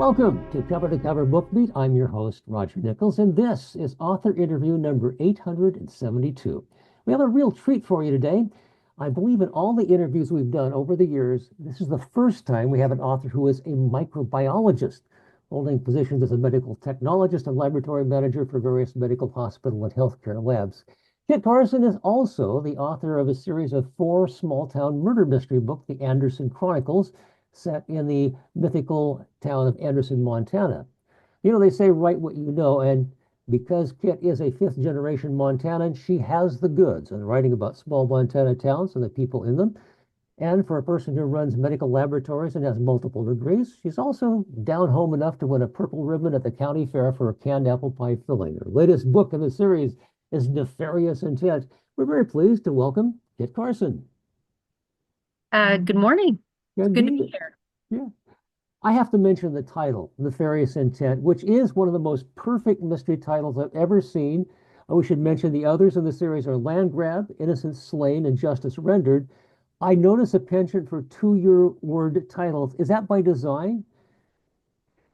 Welcome to Cover Book Beat. I'm your host, Roger Nichols, and this is author interview number 872. We have a real treat for you today. I believe in all the interviews we've done over the years, this is the first time we have an author who is a microbiologist, holding positions as a medical technologist and laboratory manager for various medical hospital and healthcare labs. Kit Karson is also the author of a series of 4 small-town murder mystery books, the Anderson Chronicles, set in the mythical town of Anderson, Montana. You know, they say write what you know, and because Kit is a 5th-generation Montanan, she has the goods in writing about small Montana towns and the people in them. And for a person who runs medical laboratories and has multiple degrees, she's also down home enough to win a purple ribbon at the county fair for a canned apple pie filling. Her latest book in the series is Nefarious Intent. We're very pleased to welcome Kit Karson. Good morning. It's good to be Indeed. here. Yeah. I have to mention the title, Nefarious Intent, which is one of the most perfect mystery titles I've ever seen. We should mention the others in the series are Land Grab, Innocence Slain, and Justice Rendered. I notice a penchant for 2-year word titles. Is that by design?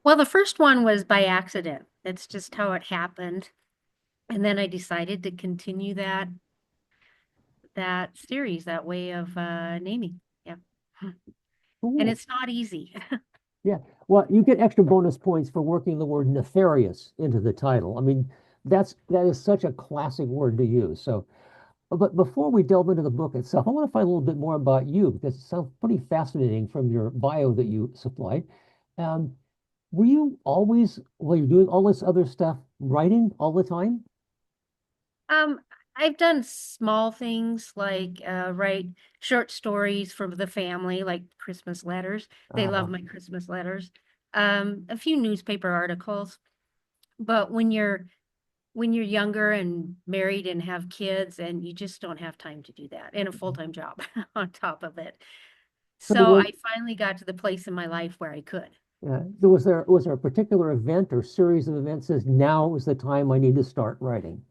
Well, the first one was by accident. That's just how it happened. And then I decided to continue that series, that way of naming. Yeah. And Cool. it's not easy. Yeah. Well, you get extra bonus points for working the word nefarious into the title. I mean, that is such a classic word to use. So, but before we delve into the book itself, I want to find a little bit more about you because it sounds pretty fascinating from your bio that you supplied. Um, were you always, while you're doing all this other stuff, writing all the time? Um, I've done small things like write short stories for the family, like Christmas letters. They love Uh, my Christmas letters. A few newspaper articles. But when you're younger and married and have kids and you just don't have time to do that and a full-time job on top of it. so So I finally got to the place in my life where I could. was there a particular event or series of events that says now is the time I need to start writing?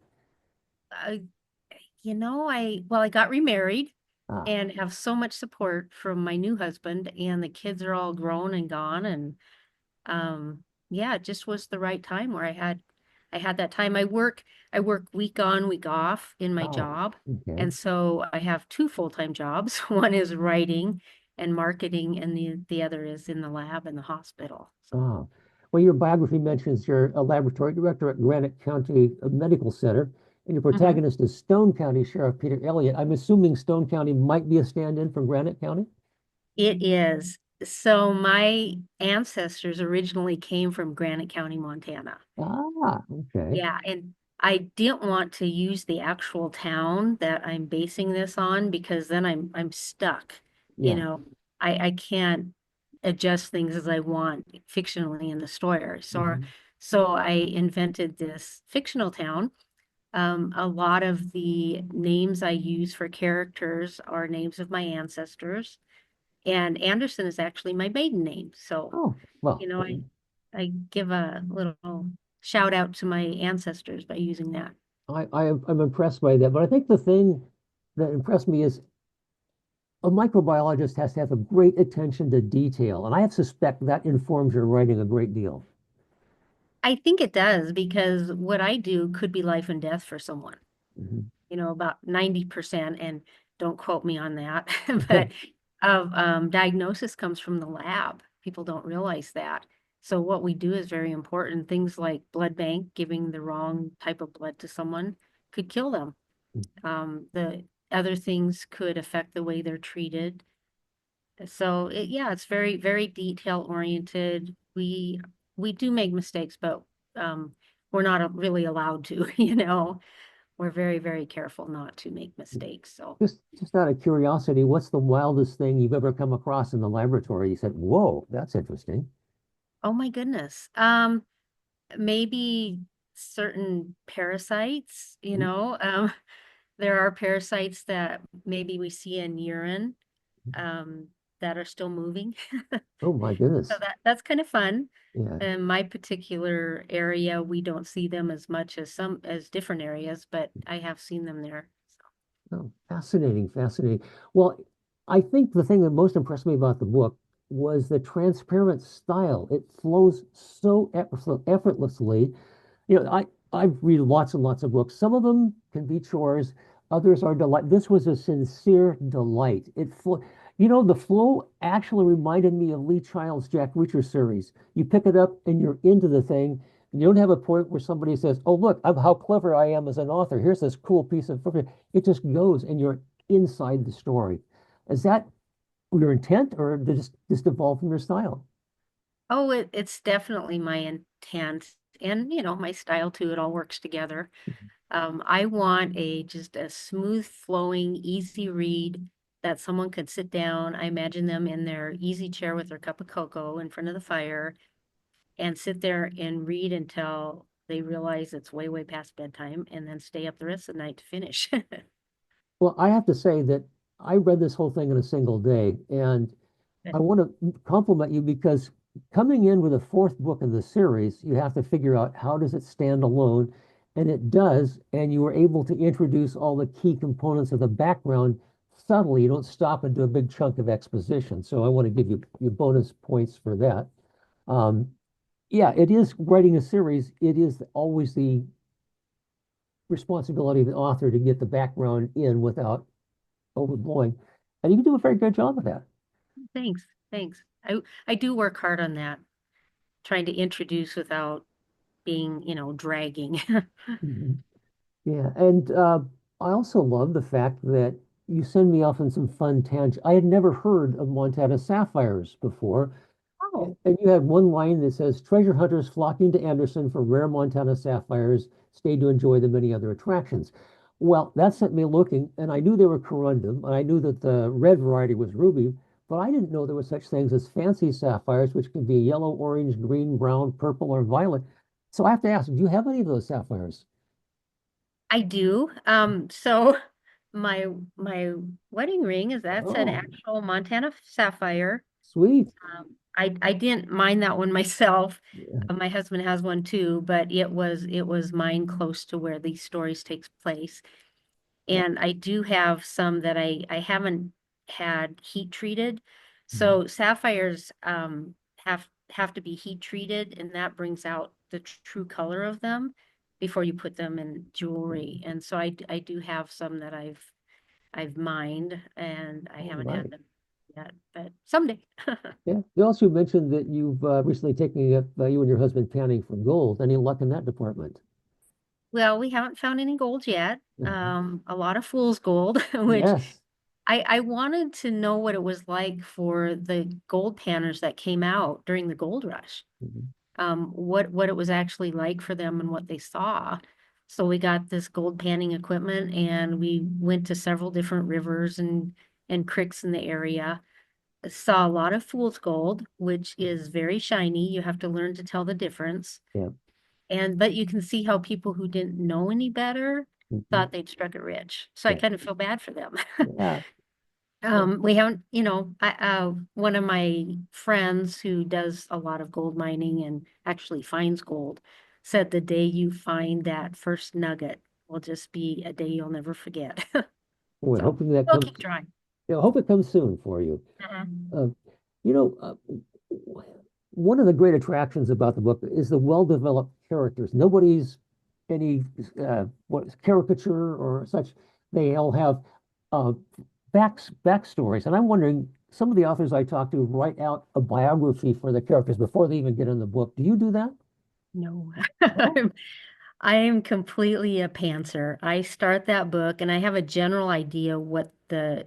I, I got remarried Ah, and have so much support from my new husband, and the kids are all grown and gone. And yeah, it just was the right time where I had that time. I work week on, week off in my oh, job. okay. And so I have 2 full-time jobs. One is writing and marketing, and the other is in the lab in the hospital. So Oh, well, your biography mentions you're a laboratory director at Granite County Medical Center, and your mhm. protagonist is Stone County Sheriff Peter Elliott. I'm assuming Stone County might be a stand-in for Granite County? It is. So my ancestors originally came from Granite County, Montana. Ah, okay. Yeah, and I didn't want to use the actual town that I'm basing this on because then I'm stuck. You Yeah. know, I can't adjust things as I want fictionally in the story. Mhm. So I invented this fictional town. A lot of the names I use for characters are names of my ancestors, and Anderson is actually my maiden name. So, Oh, well, you know, I give a little shout out to my ancestors by using that. I'm impressed by that. But I think the thing that impressed me is a microbiologist has to have a great attention to detail, and I suspect that informs your writing a great deal. I think it does because what I do could be life and death for someone, Mhm. about 90%, and don't quote me on that, but of diagnosis comes from the lab. People don't realize that. So what we do is very important. Things like blood bank, giving the wrong type of blood to someone could kill them. The other things could affect the way they're treated. So yeah, it's very, very detail oriented. We do make mistakes, but we're not really allowed to, We're very, very careful not to make mistakes. So, Just out of curiosity, what's the wildest thing you've ever come across in the laboratory? You said, "Whoa, that's interesting." oh my goodness. Maybe certain parasites, there are parasites that maybe we see in urine um, that are still moving. Oh my So goodness. that's kind of fun. Yeah. In my particular area, we don't see them as much as different areas, but I have seen them there. Oh, fascinating, fascinating. Well, I think the thing that most impressed me about the book, was the transparent style. It flows so effortlessly. I've read lots and lots of books. Some of them can be chores, others are delight. This was a sincere delight. The flow actually reminded me of Lee Child's Jack Reacher series. You pick it up and you're into the thing. And you don't have a point where somebody says, "Oh, look, how clever I am as an author. Here's this cool piece of book." It just goes, and you're inside the story. Is that your intent, or did it just evolve from your style? Oh, it's definitely my intent and, my style too. It all works together. I want just a smooth flowing, easy read that someone could sit down. I imagine them in their easy chair with their cup of cocoa in front of the fire and sit there and read until they realize it's way, way past bedtime and then stay up the rest of the night to finish. Well, I have to say that I read this whole thing in a single day, and I want to compliment you because coming in with a fourth book in the series, you have to figure out how does it stand alone, and it does, and you were able to introduce all the key components of the background subtly. You don't stop and do a big chunk of exposition. So I want to give you bonus points for that. Um, yeah, it is writing a series. It is always the responsibility of the author to get the background in without overblowing. And you do a very good job of that. Thanks, thanks. I do work hard on that, trying to introduce without being, dragging. Mhm. Yeah, and I also love the fact that you send me off on some fun tangents. I had never heard of Montana sapphires before. Oh, And you had one line that says, treasure hunters flocking to Anderson for rare Montana sapphires stayed to enjoy the many other attractions. Well, that sent me looking, and I knew they were corundum, and I knew that the red variety was ruby, but I didn't know there were such things as fancy sapphires, which can be yellow, orange, green, brown, purple, or violet. So I have to ask, do you have any of those sapphires? I do. So my my wedding ring that's an Oh, actual Montana sapphire. sweet. I didn't mind that one myself. Yeah. My husband has one too, but it was mine close to where these stories takes place. Yeah. And I do have some that I haven't had heat treated. Mhm. So sapphires have to be heat treated, and that brings out the true color of them before you put them in jewelry. And so I do have some that I've mined, and I All haven't had right. them yet, but someday. Yeah. You also mentioned that you've recently taken up, you and your husband panning for gold. Any luck in that department? Well, we haven't found any gold yet. Mhm. A lot of fool's gold, which Yes. I wanted to know what it was like for the gold panners that came out during the gold rush. Mhm. What it was actually like for them and what they saw. So we got this gold panning equipment and we went to several different rivers and creeks in the area. Saw a lot of fool's gold, which is very shiny. You have to learn to tell the difference. Yeah. But you can see how people who didn't know any better Mhm. thought they'd struck it rich. So I Yeah. kind of feel bad for them. Yeah. Yeah. We haven't, one of my friends who does a lot of gold mining and actually finds gold said the day you find that first nugget will just be a day you'll never forget. Boy, So hoping that we'll comes. keep trying. Yeah, I hope it comes soon for you. Mhm. Uh, you know, uh, one of the great attractions about the book is the well-developed characters. Nobody's any caricature or such. They all have uh, backstories, and I'm wondering. Some of the authors I talk to write out a biography for the characters before they even get in the book. Do you do that? No, Oh. I am completely a pantser. I start that book and I have a general idea what the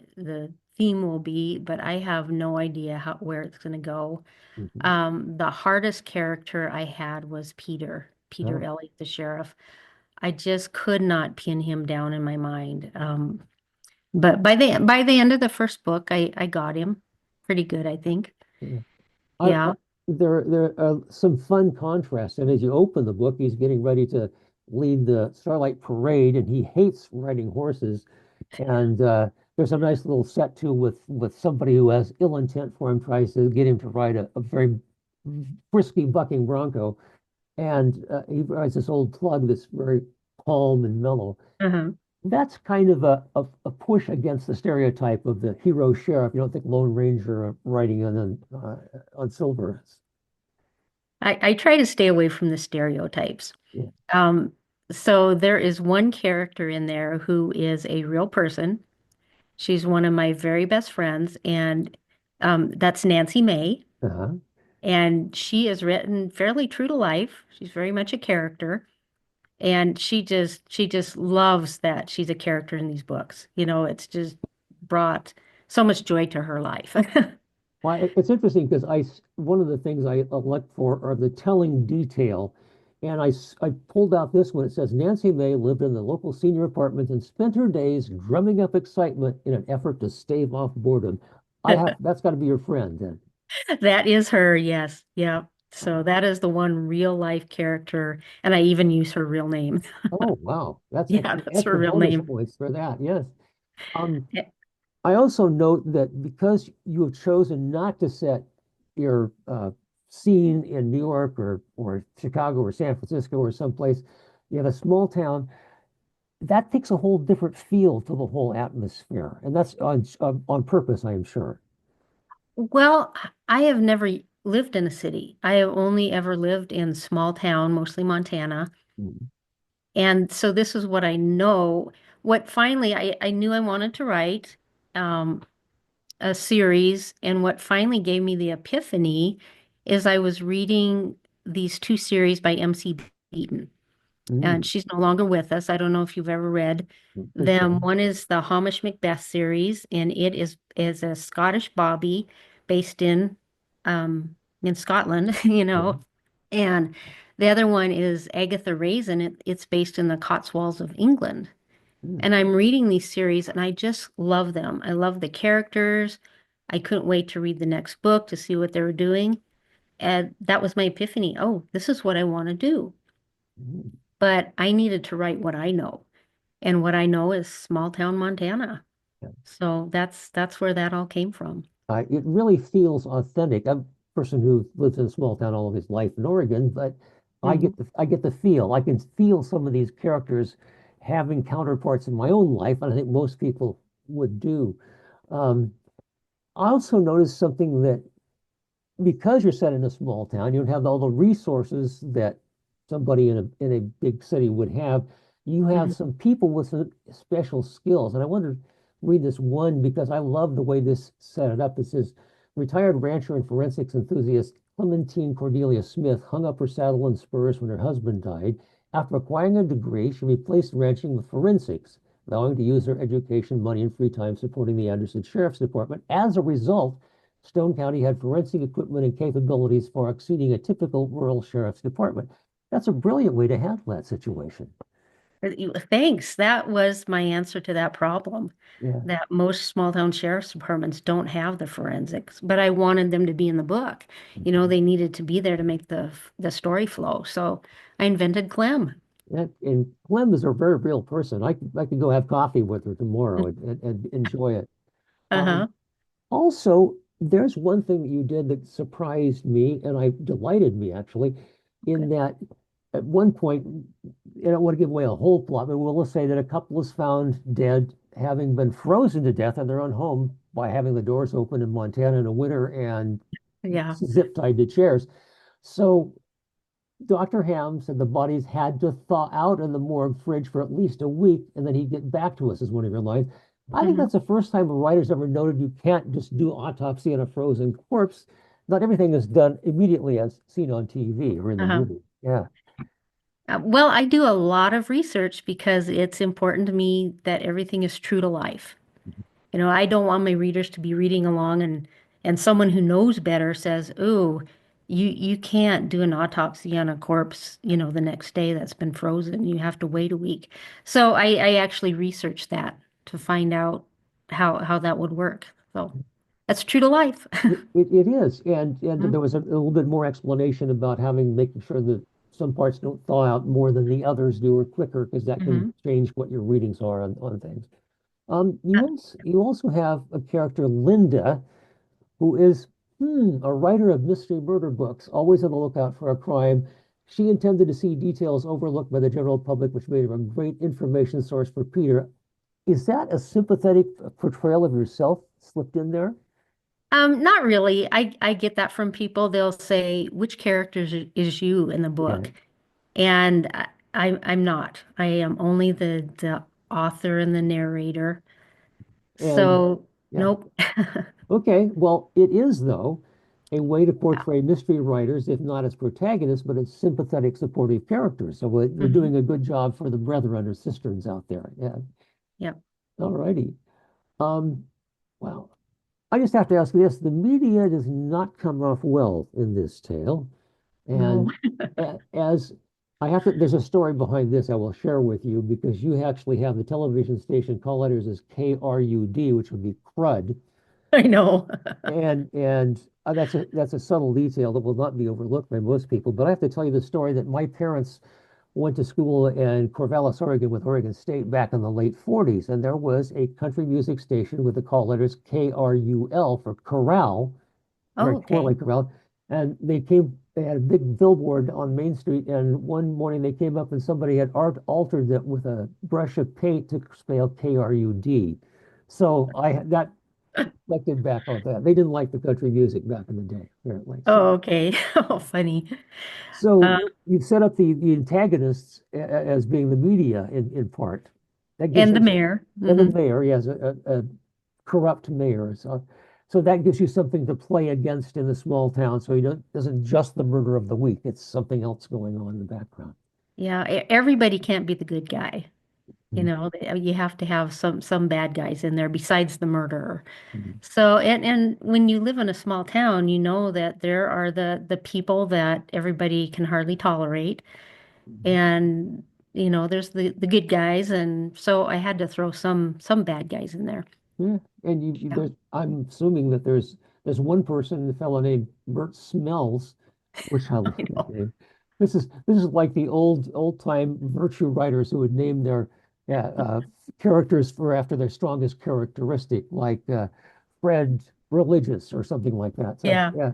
theme will be, but I have no idea where it's going to go. Mhm. The hardest character I had was Peter Oh. Elliott, the sheriff. I just could not pin him down in my mind. But by the end of the first book, I got him pretty good, I think. Yeah. I Yeah. there are some fun contrasts, and as you open the book, he's getting ready to lead the Starlight Parade, and he hates riding horses. And there's a nice little set too with somebody who has ill intent for him, tries to get him to ride a very frisky bucking bronco, and he rides this old plug that's very calm and mellow. Uh-huh. That's kind of a push against the stereotype of the hero sheriff. You don't think Lone Ranger riding on silver. I try to stay away from the stereotypes. Yeah. Um, so there is one character in there who is a real person. She's one of my very best friends, and that's Nancy May. Uh-huh. And she is written fairly true to life. She's very much a character. And she just loves that she's a character in these books. It's just brought so much joy to her life. Well, it's interesting because one of the things I look for are the telling detail. And I pulled out this one. It says Nancy May lived in the local senior apartment and spent her days drumming up excitement in an effort to stave off boredom. That's got to be your friend then. That is her, yes. Yeah. So that is the one real life character, and I even use her real name. Oh, wow. That's Yeah, that's her extra real bonus name. points for that. Yes. Um, Eh, I also note that because you have chosen not to set your scene in New York or Chicago or San Francisco or someplace, you have a small town, that takes a whole different feel to the whole atmosphere. And that's on purpose, I am sure. Well, I have never lived in a city. I have only ever lived in small town, mostly Montana. Mhm. And so this is what I know. What finally I knew I wanted to write um, a series, and what finally gave me the epiphany is I was reading these two series by MC Beaton. And Mm, she's no longer with us. I don't know if you've ever read I think them. so. One is the Hamish Macbeth series, and it is a Scottish bobby based in Scotland, Yeah. And the other one is Agatha Raisin. It's based in the Cotswolds of England. Mm, And I'm reading these series, and I just love them. I love the characters. I couldn't wait to read the next book to see what they were doing. And that was my epiphany. Oh, this is what I want to do. mm. But I needed to write what I know. And what I know is small town Montana. Yeah. So that's where that all came from. It really feels authentic. I'm a person who lives in a small town all of his life in Oregon, but Hmm. I get the feel. I can feel some of these characters having counterparts in my own life, and I think most people would do. Um, I also noticed something that because you're set in a small town, you don't have all the resources that somebody in a big city would have. You have Hmm. some people with some special skills. And I wanted to read this one because I love the way this set it up. It says, retired rancher and forensics enthusiast Clementine Cordelia Smith hung up her saddle and spurs when her husband died. After acquiring a degree, she replaced ranching with forensics, allowing to use her education, money, and free time supporting the Anderson Sheriff's Department. As a result, Stone County had forensic equipment and capabilities far exceeding a typical rural sheriff's department. That's a brilliant way to handle that situation. Thanks. That was my answer to that problem, Yeah. that most small town sheriff's departments don't have the forensics, but I wanted them to be in the book. Mhm. They needed to be there to make the story flow. So I invented Clem. And Clem is a very real person. I could go have coffee with her tomorrow and enjoy it. Um, Uh-huh. Also, there's one thing that you did that surprised me, and I delighted me actually, in Good. that at one point, I don't want to give away a whole plot, but we'll say that a couple is found dead, having been frozen to death in their own home by having the doors open in Montana in the winter and Yeah. zip tied to chairs. So Dr. Ham said the bodies had to thaw out in the morgue fridge for at least a week, and then he'd get back to us, is one of your lines. I think Hmm. that's the first time a writer's ever noted you can't just do autopsy on a frozen corpse. Not everything is done immediately as seen on TV or in the Uh-huh. movie. Yeah. Well, I do a lot of research because it's important to me that everything is true to life. I don't want my readers to be reading along and someone who knows better says, "Ooh, you can't do an autopsy on a corpse, the next day that's been frozen. You have to wait a week." So I actually researched that to find out how that would work. So that's true to life. It is. And Mhm. there was a little bit more explanation about making sure that some parts don't thaw out more than the others do or quicker, because that can Mhm. change what your readings are on things. You also have a character, Linda, who is a writer of mystery murder books, always on the lookout for a crime. She intended to see details overlooked by the general public, which made her a great information source for Peter. Is that a sympathetic portrayal of yourself slipped in there? Not really. I get that from people. They'll say, which character is you in the Yeah. book? And I'm not. I am only the author and the narrator. And So yeah. nope. Okay. Well, it is, though, a way to Yeah. portray mystery writers, if not as protagonists, but as sympathetic, supportive characters. So we're Hmm. doing a good job for the brethren or sisters out there. Yeah. Yeah. All righty. Um, well, I just have to ask this. The media does not come off well in this tale. No. And as I have to, there's a story behind this I will share with you because you actually have the television station call letters as KRUD, which would be crud. I know. And that's a subtle detail that will not be overlooked by most people. But I have to tell you the story that my parents went to school in Corvallis, Oregon, with Oregon State back in the late 40s, and there was a country music station with the call letters KRUL for corral, Oh, very okay. poorly corralled. And they had a big billboard on Main Street, and one morning they came up and somebody had altered it with a brush of paint to spell KRUD. So I that reflected back on that. They didn't like the country music back in the day, apparently. Oh, okay. Oh, funny. So Uh, you've set up the antagonists as being the media in part. That gives and the you, mayor. and the Hmm. mayor, yes, a corrupt mayor. So that gives you something to play against in the small town. So you don't doesn't just the murder of the week. It's something else going on in the background. Yeah, everybody can't be the good guy. Mhm. You have to have some bad guys in there besides the murderer. Mhm. So, and when you live in a small town, you know that there are the people that everybody can hardly tolerate, Mhm. and there's the good guys, and so I had to throw some bad guys in there. Yeah, and Yeah, there's I'm assuming that there's one person, the fellow named Bert Smells, which I love I that know. name. This is like the old time virtue writers who would name their characters for after their strongest characteristic, like Fred Religious or something like that. So Yeah. yeah,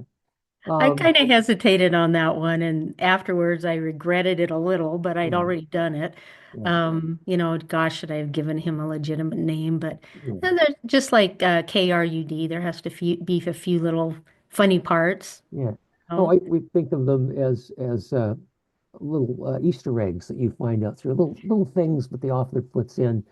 I um, kind of hesitated on that one, and afterwards I regretted it a little, but I'd yeah, already done it. yeah, Gosh, should I have given him a legitimate name? But yeah, then there's just like KRUD, there has to be a few little funny parts. yeah. Oh, Oh, we think of them as little Easter eggs that you find out through little things that the author puts in.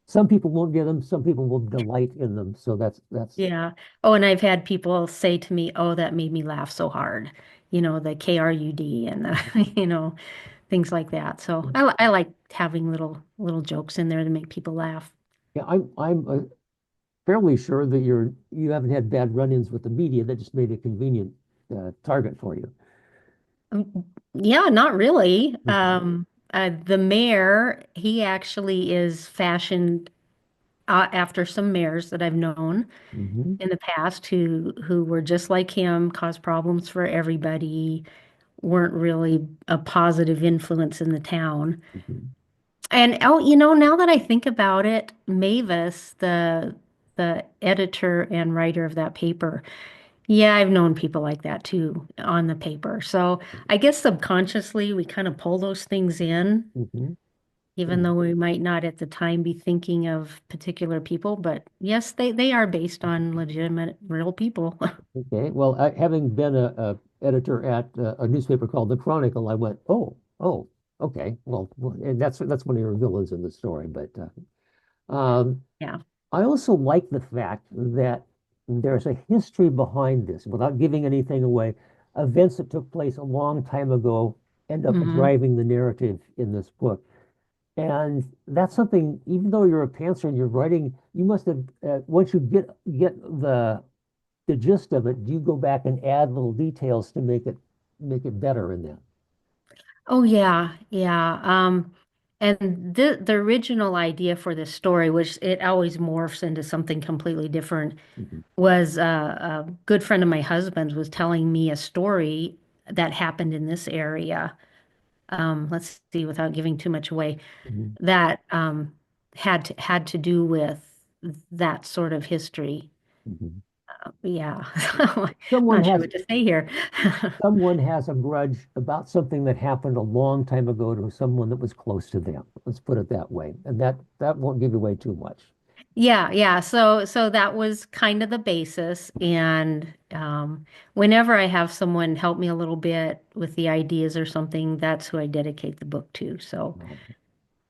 Some people won't get them. Some people will delight in them. So that's yeah. Oh, and I've had people say to me, "Oh, that made me laugh so hard." The KRUD and the, things like that. So I like having little jokes in there to make people laugh. yeah. I'm fairly sure that you haven't had bad run-ins with the media that just made a convenient target for you. Yeah, not really. Mhm. The mayor, he actually is fashioned after some mayors that I've known Mhm. in the past who were just like him, caused problems for everybody, weren't really a positive influence in the town. Mhm. And oh, now that I think about it, Mavis, the editor and writer of that paper, yeah, I've known people like that too on the paper. So I guess subconsciously we kind of pull those things in, Mhm. even Yeah. though we might not at the time be thinking of particular people. But yes, they are based on legitimate, real people. Okay. Well, having been a editor at a newspaper called the Chronicle, I went, oh, okay. Well, and that's one of your villains in the story. But Yeah. I also like the fact that there's a history behind this, without giving anything away. Events that took place a long time ago end up Hmm. driving the narrative in this book. And that's something, even though you're a pantser and you're writing, you must have, once you get the gist of it, you go back and add little details to make it better in that. Oh yeah, yeah. And the original idea for this story, which it always morphs into something completely different, Mhm. was a good friend of my husband's was telling me a story that happened in this area. Let's see, without giving too much away, Mhm. that had to do with that sort of history. Mhm. Yeah. Someone Not sure has what to say here. someone has a grudge about something that happened a long time ago to someone that was close to them. Let's put it that way. And that won't give away too much. Yeah, yeah. So that was kind of the basis. And whenever I have someone help me a little bit with the ideas or something, that's who I dedicate the book to. So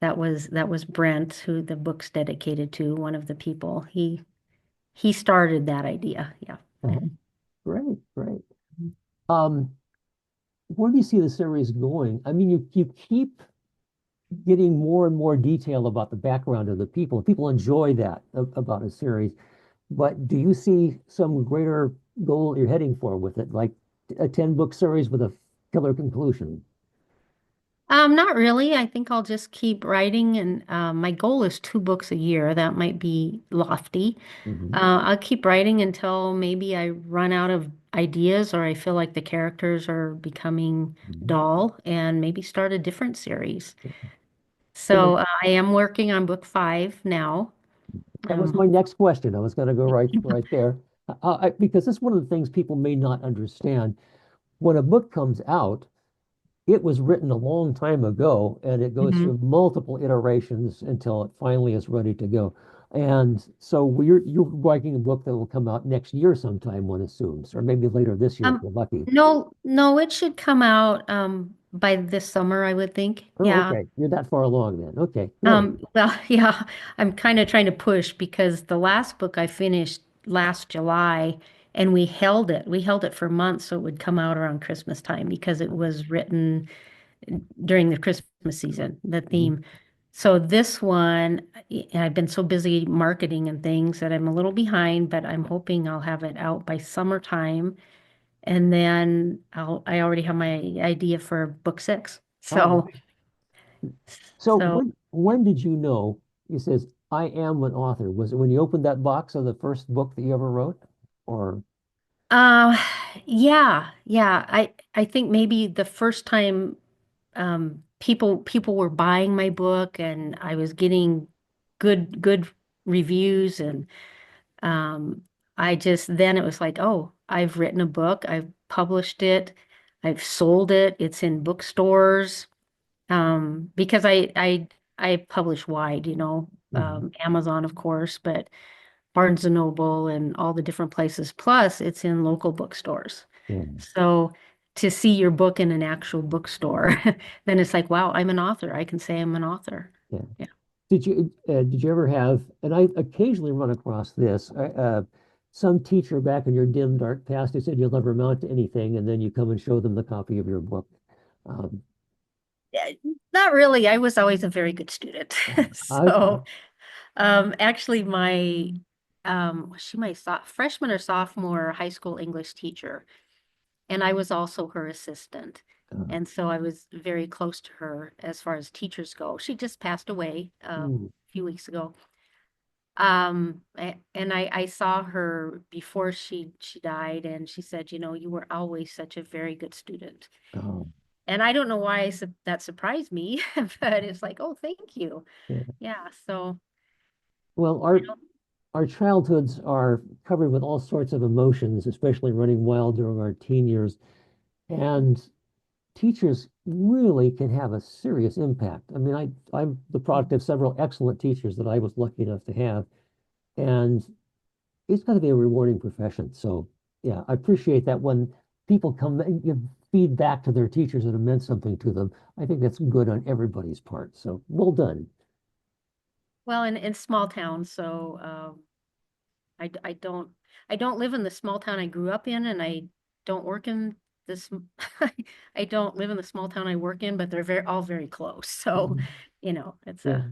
that was Brent, who the book's dedicated to, one of the people. He started that idea. Yeah. Uh-huh. Great, great. Um, where do you see the series going? I mean, you keep getting more and more detail about the background of the people. People enjoy that about a series. But do you see some greater goal you're heading for with it, like a 10-book series with a killer conclusion? Not really. I think I'll just keep writing, and my goal is 2 books a year. That might be lofty. Hmm. I'll keep writing until maybe I run out of ideas or I feel like the characters are becoming Hmm. dull, and maybe start a different series. And So I am working on book 5 now. that was Um, my next question. I was going to go right there. Because it's one of the things people may not understand. When a book comes out, it was written a long time ago and it goes mhm. through multiple iterations until it finally is ready to go. And so you're writing a book that will come out next year sometime, one assumes, or maybe later this year if Um, you're lucky. no, no, it should come out by this summer, I would think. Oh, Yeah. okay. You're that far along then. Okay, good. Well, yeah, I'm kind of trying to push because the last book I finished last July and we held it. We held it for months so it would come out around Christmas time because it was written during the Christmas season, the Mhm. theme. So this one, I've been so busy marketing and things that I'm a little behind, but I'm hoping I'll have it out by summertime. And then I already have my idea for book 6. All So, right. So so when did you know? He says, "I am an author." Was it when you opened that box of the first book that you ever wrote, or? Uh, yeah, yeah. I think maybe the first time people were buying my book and I was getting good reviews and um I just then it was like, oh, I've written a book, I've published it, I've sold it, it's in bookstores. Because I publish wide, Mhm. Amazon, of course, but Barnes and Noble and all the different places. Plus, it's in local bookstores. Yeah, So to see your book in an actual bookstore, then it's like, wow, I'm an author. I can say I'm an author. yeah. Yeah. Did you ever have? And I occasionally run across this. Some teacher back in your dim dark past who said you'll never amount to anything, and then you come and show them the copy of your book. Um, Eh, Not really. I was always a very good student. okay. So, actually, was she my freshman or sophomore high school English teacher? And I was also her assistant. Uh, And so I was very close to her as far as teachers go. She just passed away mm, a few weeks ago. And I saw her before she died, and she said, you were always such a very good student. oh, And I don't know why that surprised me, but it's like, oh, thank you. yeah. Yeah. So Well, I don't. our childhoods are covered with all sorts of emotions, especially running wild during our teen years. And teachers really can have a serious impact. I mean, I'm the product of several excellent teachers that I was lucky enough to have, and it's got to be a rewarding profession. So, yeah, I appreciate that when people come and give feedback to their teachers that have meant something to them. I think that's good on everybody's part. So, well done. Well, in small towns, so I don't live in the small town I grew up in, and I don't work in this. I don't live in the small town I work in, but they're all very close. So, Mhm. it's Yeah,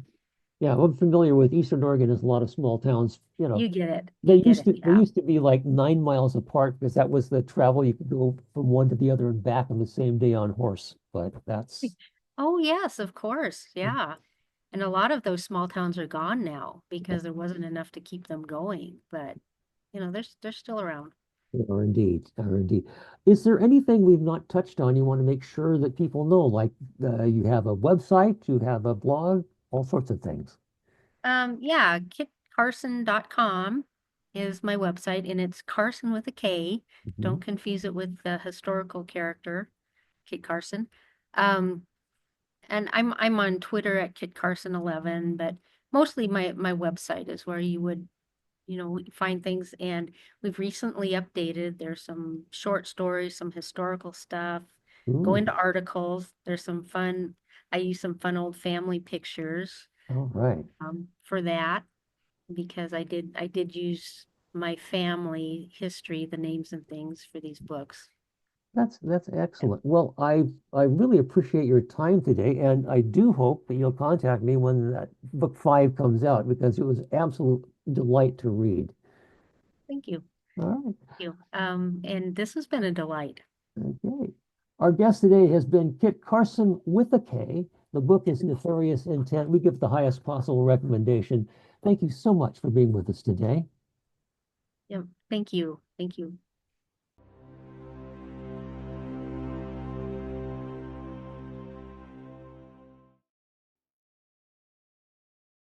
yeah. Well, I'm familiar with Eastern Oregon. There's a lot of small towns. you get it. They You get used it. to they Yeah. used to be like 9 miles apart because that was the travel you could go from one to the other and back on the same day on horse. But that's Oh, yes, of course. Yeah. And a lot of those small towns are gone now yeah, because there wasn't enough to keep them going. But, they're still around. they are indeed, are indeed. Is there anything we've not touched on you want to make sure that people know? Like you have a website, you have a blog, all sorts of things. Yeah, kitcarson.com. is my website, and it's Karson with a K. Mhm. Don't confuse it with the historical character, Kit Carson. Um, and I'm on Twitter at Kit Carson 11, but mostly my website is where you would, find things. And we've recently updated. There's some short stories, some historical stuff, go Ooh, into articles. There's some fun. I use some fun old family pictures all right. for that because I did use my family history, the names and things for these books. That's excellent. Well, I really appreciate your time today, and I do hope that you'll contact me when that book 5 comes out because it was absolute delight to read. Thank you. All right. Thank you. And this has been a delight. Okay. Our guest today has been Kit Carson with a K. The book is Nefarious Intent. We give the highest possible recommendation. Thank you so much for being with us today. Yeah, thank you. Thank you.